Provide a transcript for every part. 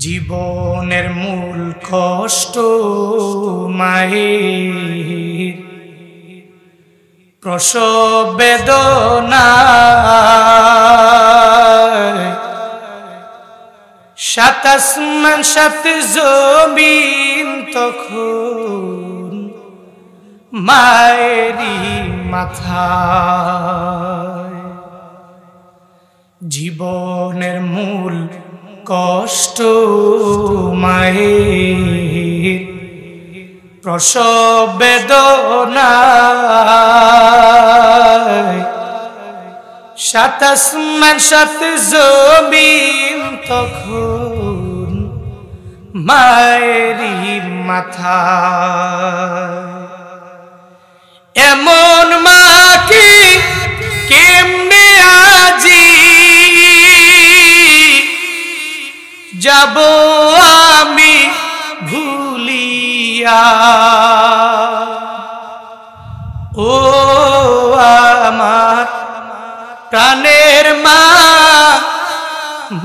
জীবনের মূল কষ্ট মায়ের প্রসব বেদনা, সাত আসমান সাত জমিন তখন মায়েরই মাথায়। জীবনের মূল কষ্ট মায়ের প্রসব বেদনা, সাত আসমান সাত জমিন তখন মায়েরই মাথায়। এমন মাকে কেমনে আজি যাব আমি ভুলিয়া, ও আমার প্রাণের মা,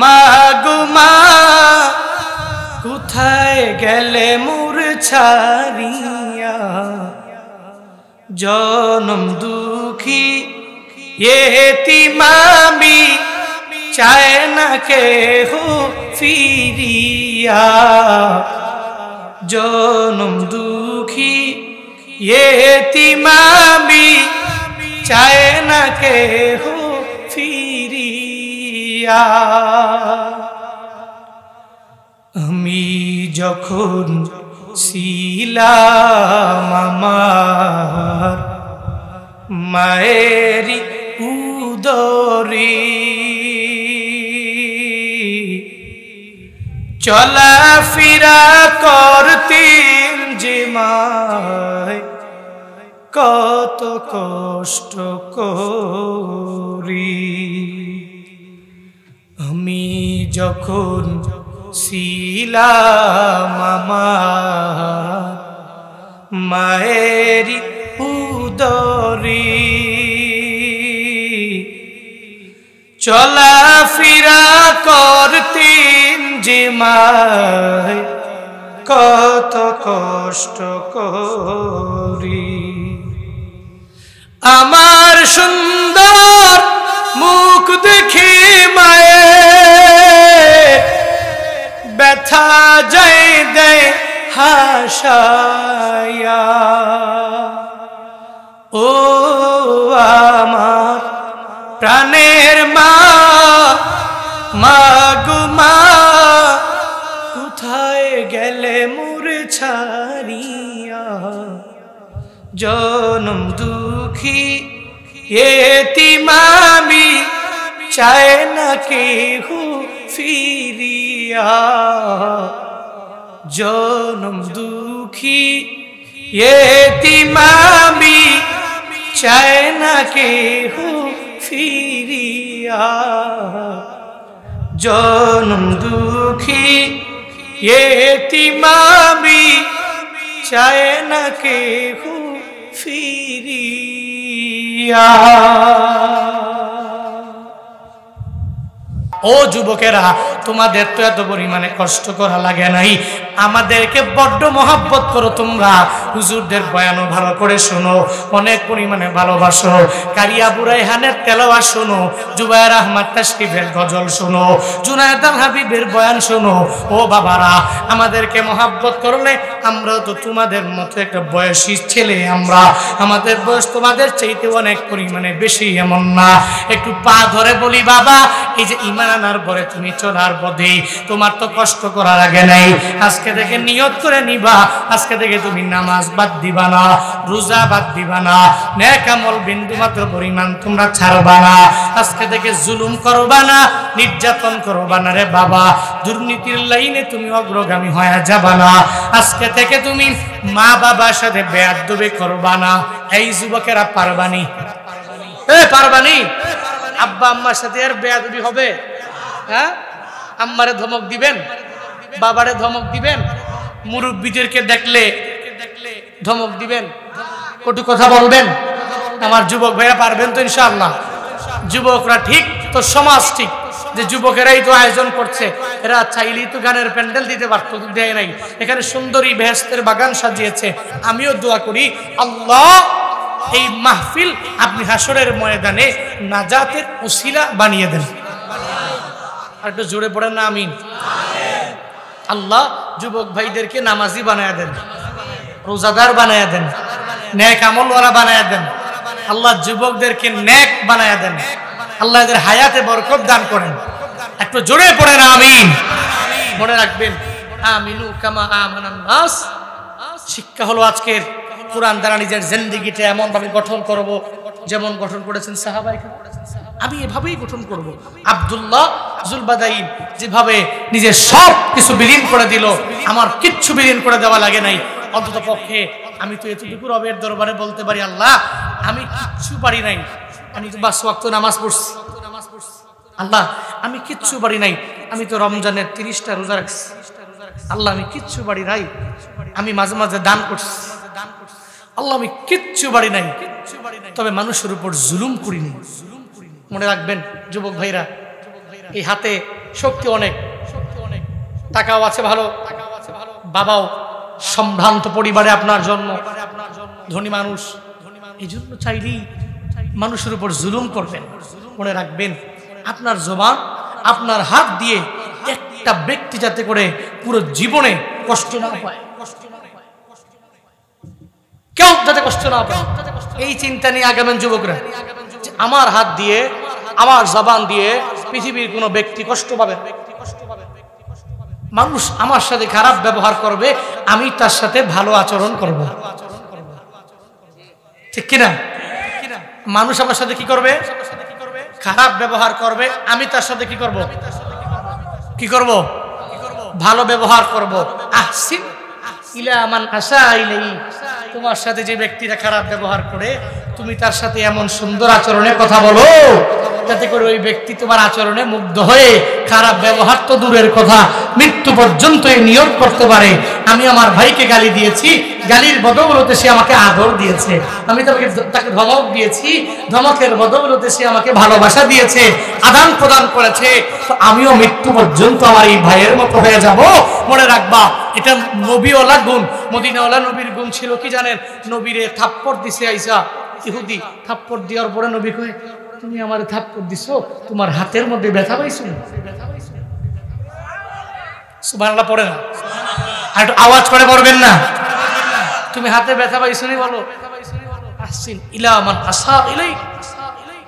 মা গো মা, কোথায় গেলে মোর ছাড়িয়া। জনম দুঃখী এতিম আমি, চায় না কেহ ফিরিয়া। জনম দুঃখী এতিম আমি, চায় না কেহ ফিরিয়া। আমি যখন ছিলাম আমার মায়েরই উদরে, চলাফেরা করতেন যে মায় কত কষ্ট করি। আমি যখন ছিলাম আমার মায়েরই উদরে, চলাফেরা করতেন যে মায় কত কষ্ট করি। আমার সুন্দর মুখ দেখে মায়ে ব্যথা যায় দেয় হাসায়া। ও আমার প্রাণের মা, মা গো মা, কোথায় গেলে মোর ছাড়িয়া। জনম দুঃখী এতিম আমি, চায় না কেহ ফিরিয়া। জনম দুঃখী এতিম আমি, চায় না কেহ ফিরিয়া। জনম দুঃখী এতিম আমি, চায় না কেহ ফিরিয়া। ও যুবকেরা, তোমাদের তো এত পরিমাণে কষ্ট করা লাগে নাই, আমাদেরকে বড্ড মহব্বত করো তোমরা। হুজুরদের বয়ানও ভালো করে শোনো, অনেক পরিমাণে ভালোবাসো। কারিয়া বুরাইহানের তেলাওয়াত শোনো, জুবায়ের আহমদ তাশরিফের গজল শোনো, জুনায়েদ আল হাবিবের বয়ান শোনো। ও বাবারা, আমাদেরকে মহব্বত করলে আমরাও তো তোমাদের মতো একটা বয়সী ছেলে। আমরা, আমাদের বয়স তোমাদের চাইতে অনেক পরিমাণে বেশি, এমন না? একটু পা ধরে বলি বাবা, এই যে ইমান আনার পরে তুমি চলার পথে তোমার তো কষ্ট করার আগে নাই। আজকে থেকে নিয়ত করে নিবা, আজকে থেকে তুমি নামাজ বাদ দিবা না, রোজা বাদ দিবা না, নেক আমল বিন্দু মাত্র পরিমাণ তোমরা ছাড়বা না। আজকে থেকে জুলুম করবা না, নির্যাতন করবা না রে বাবা। দুর্নীতির লাইনে তুমি অগ্রগামী হয়ে যাবা না। আজকে থেকে তুমি মা বাবার সাথে বেয়াদবি করবা না। এই যুবকেরা পারবানি? পারবানি? আব্বা আম্মার সাথে আর বেয়াদবি হবে? হ্যাঁ, আম্মারে ধমক দিবেন, বাবারে ধমক দিবেন, মুরব্বীদেরকে দেখলে ধমক দিবেন, কটু কথা বলবেন। আমার যুবক ভাইরা পারবেন তো ইনশাআল্লাহ? যুবকরা ঠিক তো সমাজ ঠিক, যে যুবকেরাই তো আয়োজন করছে, এরা চাইলেই তো গানের প্যান্ডেল দিতে পারত, দেয় নাই। এখানে সুন্দরী বেহেশতের বাগান সাজিয়েছে। আমিও দোয়া করি আল্লাহ এই মাহফিল আপনি হাসরের ময়দানে নাজাতের উসিলা বানিয়ে দেন। আর একটু জোরে পড়েন না আমিন। আল্লাহ যুবক ভাইদেরকে নামাজি বানায় দেন, রোজাদার বানায় দেন, নেক আমলওয়ালা বানায় দেন। আল্লাহ যুবকদেরকে নেক বানায় দেন। আল্লাহ এদের হায়াতে বরকত দান করেন। একটু জোরে পড়েন আমিন। মনে রাখবেন আমিনু কামা আমানান নাস। শিক্ষা হলো আজকের কোরআন দ্বারা নিজের জিন্দেগিটা এমন ভাবে গঠন করব যেমন গঠন করেছেন সাহাবায়ে কেরাম। আমি এভাবেই গঠন করব। আব্দুল্লাহ জুলবাদাইন যেভাবে নিজের সব কিছু বিলীন করে দিল, আমার কিচ্ছু বিলীন করে দেওয়া লাগে নাই। অন্তত পক্ষে আমি তো এতটুকু রবের দরবারে বলতে পারি আল্লাহ আমি কিচ্ছু পারি নাই, আমি তো 5 ওয়াক্ত নামাজ পড়ছি। আল্লাহ আমি কিচ্ছু পারি নাই, আমি তো রমজানের 30টা রোজা রাখছি। আল্লাহ আমি কিচ্ছু পারি নাই, আমি মাঝে মাঝে দান করছি। আল্লাহ আমি কিচ্ছু পারি নাই, তবে মানুষের উপর জুলুম করিনি। মনে রাখবেন যুবক ভাইরা, এই হাতে শক্তি অনেক, টাকাও আছে ভালো, বাবাও সম্ভ্রান্ত পরিবারে আপনার জন্ম, ধনী মানুষ, এই জন্য চাইলেই মানুষের উপর জুলুম করবেন। মনে রাখবেন আপনার জবান, আপনার হাত দিয়ে একটা ব্যক্তি যাতে করে পুরো জীবনে কষ্ট না পায়, কেউ যাতে কষ্ট না পায়, এই চিন্তা নিয়ে আগামেন যুবকরা। আমার হাত দিয়ে, আমার জবান দিয়ে পৃথিবীর কোনো ব্যক্তি কষ্ট পাবে, মানুষ আমার সাথে খারাপ ব্যবহার করবে, আমি তার সাথে ভালো আচরণ করব, ঠিক কিনা? মানুষ আমার সাথে কি করবে? খারাপ ব্যবহার করবে, আমি তার সাথে কি করব? কি করব? ভালো ব্যবহার করব। আহসিন ইলা মান আশা ইলাই। তোমার সাথে যে ব্যক্তিরা খারাপ ব্যবহার করে, তুমি তার সাথে এমন সুন্দর আচরণে কথা বলো যাতে করে ওই ব্যক্তি তোমার আচরণে মুগ্ধ হয়ে খারাপ ব্যবহার তো দূরের কথা, মৃত্যু পর্যন্ত এই নিয়ত করতে পারে আমি আমার ভাইকে গালি দিয়েছি, গালির বদৌলতে সে আমাকে আদর দিয়েছে, আমি তাকে ধমক দিয়েছি, ধমকের বদৌলতে সে আমাকে ভালোবাসা দিয়েছে, আদান প্রদান করেছে, তো আমিও মৃত্যু পর্যন্ত আমার এই ভাইয়ের মতো হয়ে যাব। মনে রাখবা এটা নবীওয়ালা গুণ। মদিনাওয়ালা নবীর গুণ ছিল কি জানেন? নবীরে থাপ্পড় দিছে আইসা ইহুদি, থাপ্পড় দেওয়ার পরে নবী কয় তুমি আমার থাপ্পড় দিছো, তোমার হাতের মধ্যে ব্যথা পাইছো? সুবহানাল্লাহ পড়ে না, আর একটু আওয়াজ করে পড়বেন না। তুমি হাতে ব্যথা পাইছো নি বলো। আহসিন ইলা মান আশা ইলাই।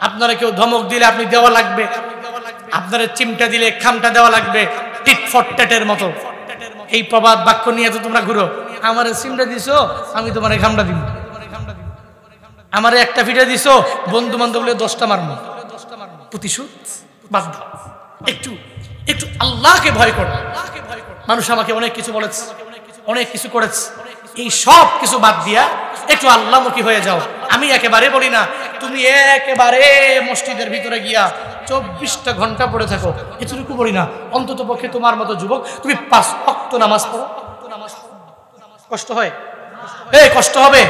আপনারা কেউ ধমক দিলে আপনি দেওয়া লাগবে, আপনারা চিমটা দিলে খামটা দেওয়া লাগবে, টিট ফর ট্যাটের মতো। এই প্রবাদ বাক্য নিয়ে তো তোমরা ঘুরো, আমারে চিমটা দিছো আমি তোমার খামটা দিব, আমারে একটা ফিটা দিছো বন্ধু বান্ধব বলে 10টা মারবো। প্রতিশোধ বাদ দাও। একটু একটু আল্লাহকে ভয় করো। মানুষ আমাকে অনেক কিছু বলেছে, অনেক কিছু করেছে, এই সব কিছু বাদ দিয়া একটু আল্লাহমুখী হয়ে যাও। আমি একেবারে বলি না তুমি একেবারে মসজিদের ভিতরে গিয়া 24টা ঘন্টা পড়ে থাকো, এতটুকু বলি না। অন্তত পক্ষে তোমার মতো যুবক তুমি 5 ওয়াক্ত নামাজ পড়ো। কষ্ট হয়? কষ্ট হবে।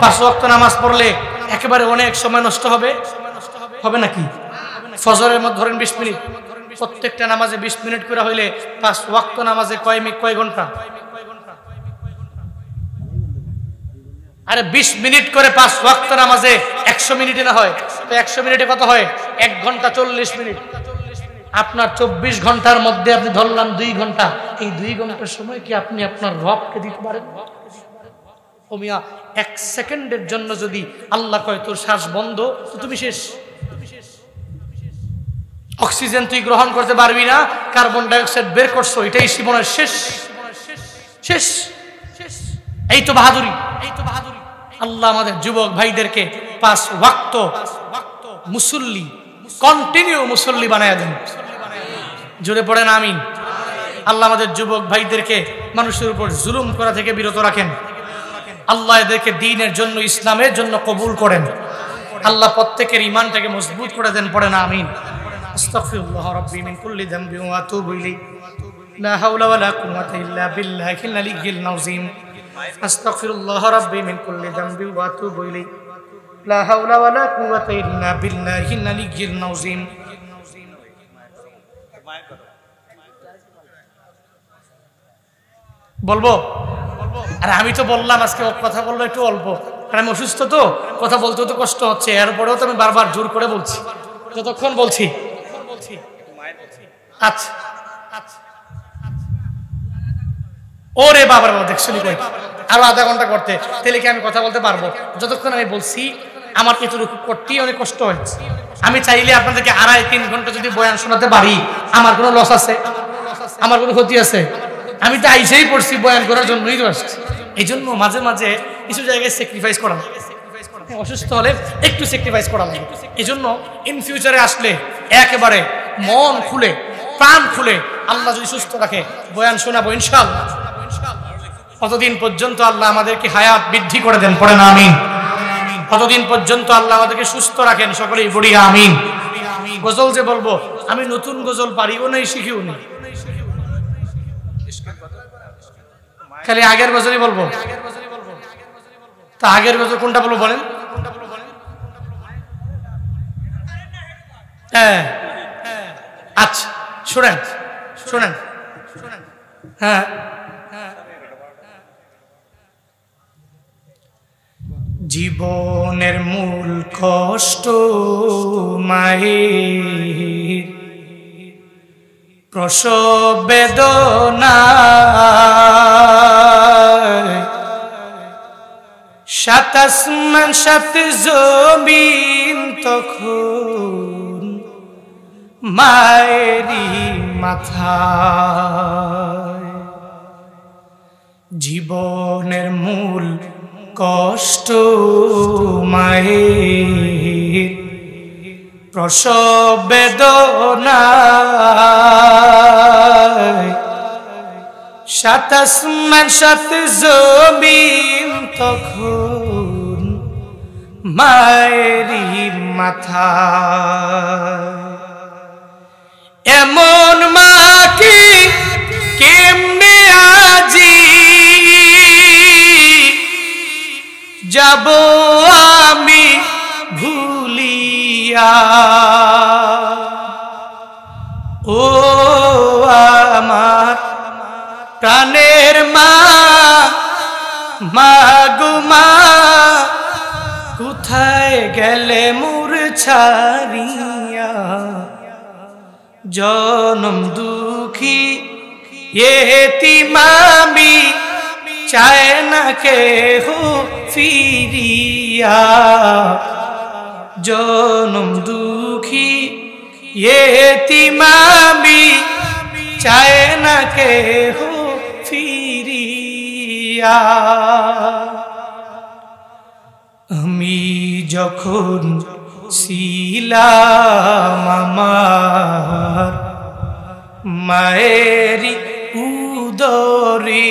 5 ওয়াক্ত নামাজ পড়লে একেবারে অনেক সময় নষ্ট হবে, হবে নাকি? ফজরের মধ্যে ধরেন 20 মিনিট, প্রত্যেকটা নামাজে 20 মিনিট করে হইলে 5 ওয়াক্ত নামাজে কয় ঘন্টা? আরে 20 মিনিট করে 5 ওয়াক্ত নামাজে 100 মিনিটে না হয় তো 100 মিনিটে কত হয়? 1 ঘন্টা 40 মিনিট। আপনার 24 ঘন্টার মধ্যে আপনি ধরলাম 2 ঘন্টা, এই 2 ঘন্টার সময় কি আপনি আপনার রবকে দিতে পারেন? ও মিয়া, 1 সেকেন্ডের জন্য যদি আল্লাহ কয় তোর শ্বাস বন্ধ, তো তুমি শেষ। অক্সিজেন তুই গ্রহণ করতে পারবি না, কার্বন ডাই অক্সাইড বের করছো, এটাই জীবনের শেষ। শেষ। এই তো বাহাদুরি। আল্লাহ আমাদের যুবক ভাইদেরকে 5 ওয়াক্ত মুসল্লি, কন্টিনিউ মুসল্লি বানায় দেন। জোরে পড়েন আমিন। আল্লাহ আমাদের যুবক ভাইদেরকে মানুষের উপর জুলুম করা থেকে বিরত রাখেন। আল্লাহ এদেরকে দ্বীনের জন্য, ইসলামের জন্য কবুল করেন। আল্লাহ প্রত্যেকের ঈমানটাকে মজবুত করে দেন। পড়েন আমিন। আস্তাগফিরুল্লাহ রাব্বি মিন কুল্লি যামবি ওয়া আতুবু ইলাইহি লা হাওলা ওয়া লা কুওয়াতা ইল্লা বিল্লাহিল আলিয়্যিল আযীম। আস্তাগফিরুল্লাহ রাব্বি মিন কুল্লি যামবি ওয়া আতুবু ইলাইহি লা হাওলা ওয়া লা কুওয়াতা ইল্লা বিল্লাহিল আলিয়্যিল আযীম। বলবো? আরে আমি তো বললাম আজকে কথা বলবো একটু অল্প, কারণ আমি অসুস্থ তো, কথা বলতে তো কষ্ট হচ্ছে, এরপরেও তো আমি বারবার জোর করে বলছি, যতক্ষণ বলছি। আচ্ছা ওরে বাবার বাবা, দেখছো কই আরো আধা ঘন্টা করতে, তাহলে কি আমি কথা বলতে পারবো? যতক্ষণ আমি বলছি আমার এতটুকু করতেই অনেক কষ্ট হচ্ছে। আমি চাইলে আপনাদেরকে 2.5-3 ঘন্টা যদি বয়ান শোনাতে পারি, আমার কোনো লস আছে? আমার কোনো ক্ষতি আছে? আমি তো আইসেই পড়ছি বয়ান করার জন্যই তো আসছি। এই জন্য মাঝে মাঝে কিছু জায়গায় স্যাক্রিফাইস করা লাগে, অসুস্থ হলে একটু স্যাক্রিফাইস করা লাগে। এই জন্য ইন ফিউচারে আসলে একেবারে মন খুলে প্রাণ খুলে আল্লাহ যদি সুস্থ রাখে বয়ান শোনাবো ইনশাআল্লাহ। কতদিন পর্যন্ত আল্লাহ আমাদেরকে হায়াত বৃদ্ধি করে দেন, পড়েন আমিন। কতদিন পর্যন্ত আল্লাহ আমাদেরকে সুস্থ রাখেন, সকলেই বলি আমিন। গজল যে বলবো, আমি নতুন গজল পারিও নাই, শিখিও নি, খালি আগের গজলই বলবো। তা আগের গজল কোনটা বলবো বলেন? হ্যাঁ আচ্ছা শোনেন শোনেন, হ্যাঁ জীবনের মূল কষ্ট মায়ের প্রসব বেদনা, সাত আসমান সাত জমিন তখন মায়েরই মাথায়। জীবনের মূল কষ্ট মায়ের প্রসব বেদনা, সাত আসমান সাত জমিন তখন মায়েরই মাথায়। এমন মাকে কেমনে আজি যাব আমি ভুলিয়া, ও আমার প্রাণের মা, মা গো মা কোথায় গেলে মোর ছাড়িয়া, জনম দুঃখী এতিম আমি চায় না কেহ ফিরিয়া, জনম দুঃখী এতিম আমি চায় না কেহ ফিরিয়া। আমি যখন ছিলাম আমার মায়েরই উদরে,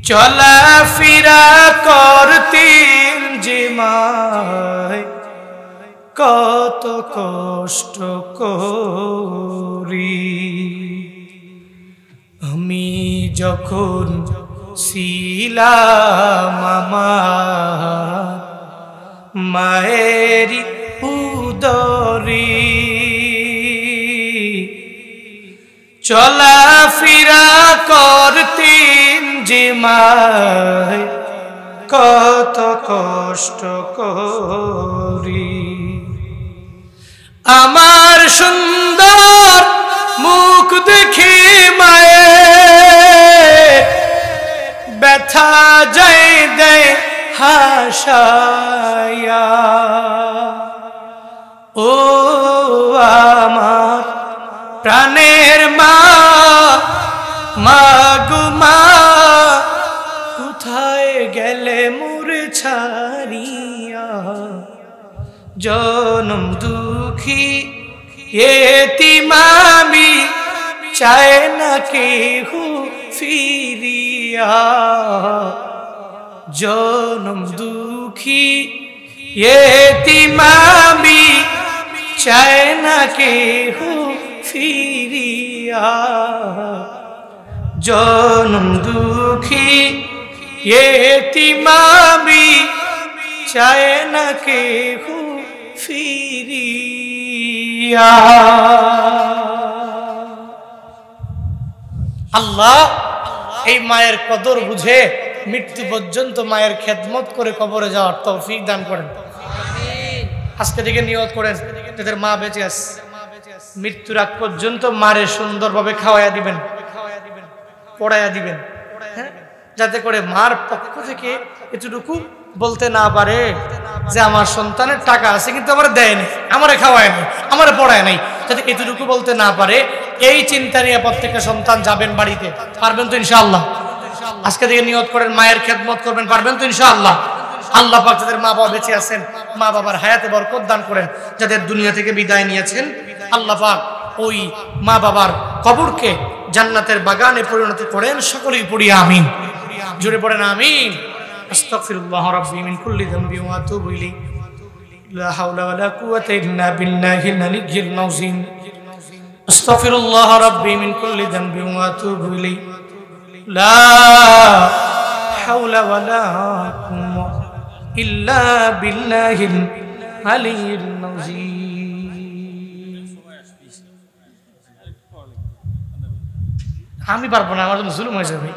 চলাফেরা করতেন যে মায় কত কষ্ট করি। আমি যখন ছিলাম আমার মায়েরই উদরে, চলাফেরা করতেন যে মায় কত কষ্ট করি। আমার সুন্দর মুখ দেখে মায়ে ব্যথা যায় দেয় হাসায়া, ও আমার প্রাণের মা, মা গো মা কোথায় গেলে মোর ছাড়িয়া, জনম দুঃখী এতিম আমি চায় না কেহ ফিরিয়া, জনম দুঃখী এতিম আমি চায় না কেহ ফিরিয়া, জনম দুঃখী এতিম আমি চায় না কেহ ফিরিয়া। পিয়া। আল্লাহ এই মায়ের কদর বুঝে মৃত্যু পর্যন্ত মায়ের খেদমত করে কবরে যাওয়ার তৌফিক দান করেন। আজকে থেকে নিয়ত করেন তাদের মা বেঁচে আছে, মৃত্যুর আগ পর্যন্ত মারে সুন্দরভাবে খাওয়াইয়া দিবেন, পড়াইয়া দিবেন, হ্যাঁ, যাতে করে মার পক্ষ থেকে এতটুকু বলতে না পারে যে আমার সন্তানের টাকা আছে কিন্তু আমার দেয় নাই, আমারে খাওয়ায় নাই, আমারে পড়ায় নাই, যাতে এতটুকু বলতে না পারে। এই চিন্তা নিয়ে প্রত্যেকটা সন্তান যাবেন বাড়িতে। পারবেন তো ইনশাআল্লাহ? আজকে থেকে নিয়ত করেন মায়ের খেদমত করবেন। পারবেন তো ইনশাআল্লাহ? আল্লাহ পাক যাদের মা বাবা বেঁচে আছেন মা বাবার হায়াতে বরকত দান করেন। যাদের দুনিয়া থেকে বিদায় নিয়েছেন আল্লাহ পাক ওই মা বাবার কবরকে জান্নাতের বাগানে পরিণত করেন। সকলেই পড়ি আমিন। জোরে পড়েন আমিন। আস্তাগফিরুল্লাহ রাব্বি মিন কুল্লি যামবি ওয়া আতুবু ইলাইহি লা হাওলা ওয়ালা কুওয়াতা ইল্লা বিল্লাহিল আলিয়্যিল আযীম। আস্তাগফিরুল্লাহ রাব্বি মিন কুল্লি যামবি ওয়া আতুবু ইলাইহি লা হাওলা ওয়ালা কুওয়াতা ইল্লা বিল্লাহিল আলিয়্যিল আযীম। আমি পারবো না, আমার জন্য জুলুম হয়ে যাবে।